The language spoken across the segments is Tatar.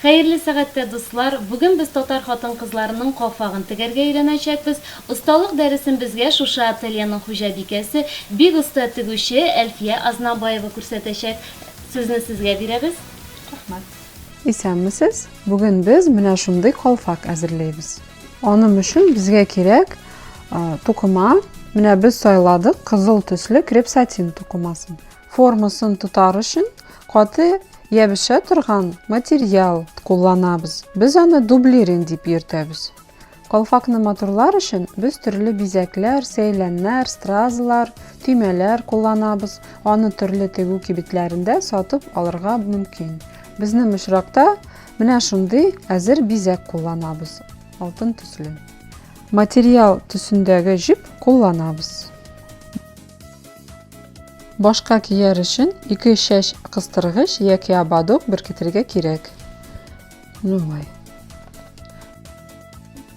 Хәерле сәгатьтә дуслар, бүген без татар хатын-кызларының кафагын тегәргә өйрәнәчәкбез. Осталык дәресен безгә шушы ательеның хуҗабикәсе, бик оста тегүче Әлфия Азнабаева күрсәтәчәк. Сүзне сезгә бирәбез. Рәхмәт. Исәнмесез? Бүген без менә шундый калфак әзерләйбез. Аның өчен безгә кирәк тукыма. Менә без сайладык кызыл төсле креп-сатин тукымасын. Формасын тутар өчен каты ябыша торган материал кулланабыз. Без аны дублиринг дип йөртәбез. Калфакны матурлар өчен без төрле бизәкләр, сәйләннәр, стразалар, төймәләр кулланабыз. Аны төрле тегү кибетләрендә сатып алырга мөмкин. Безнең очракта менә шундый әзер бизәк кулланабыз. Алтын төсле. Материал төсендәге җип кулланабыз. Башка кияр өчен 2 чәч кыстыргыч яки ободок беркетергә кирәк. Нумай.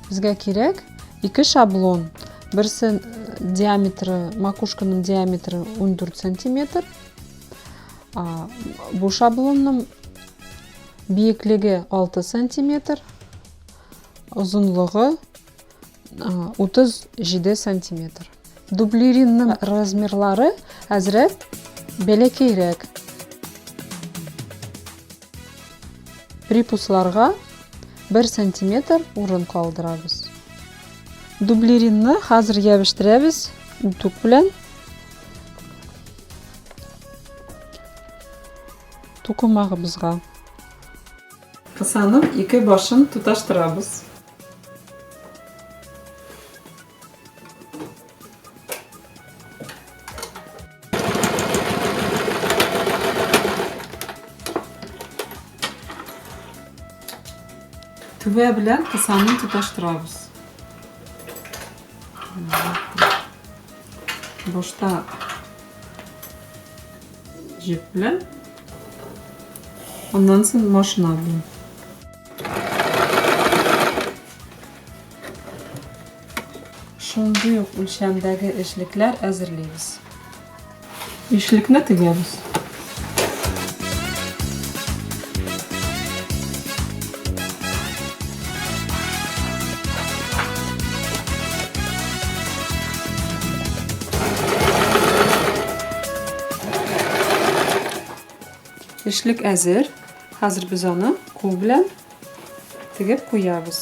Безгә кирәк 2 шаблон. Берсе диаметры, макушканың диаметры 14 см. Бу шаблонның бийеклеге 6 см. Озынлыгы 37 см. Дублиринның размерлары әзрәк бәләкәйрәк. Припусларга 1 см урын калдырабыз. Дублиринны хәзер ябыштырабыз утык белән. Тукымагыбызга. Кысаның 2 башын туташтырабыз. Түбә белән кысаны туташтырабыз. Башта җип белән, аннан соң машина белән. Шундый ук үлчәмдәге эшлекләр әзерләйбез. Ишлекне тегәбез. Эшлек әзер. Хәзер без аны кул белән тегеп куябыз.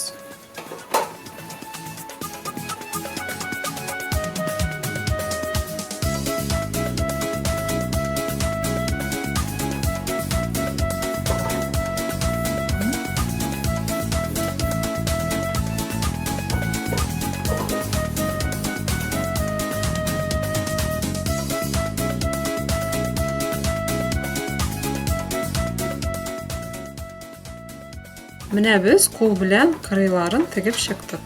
Менә без кул белән кырыйларын тегеп чыктык.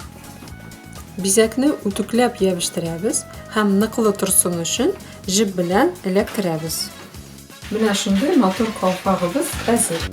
Бизәкне үтүкләп ябыштырабыз һәм ныклы торсын өчен җип белән эләктерәбез. Менә шундый матур калфагыбыз әзер.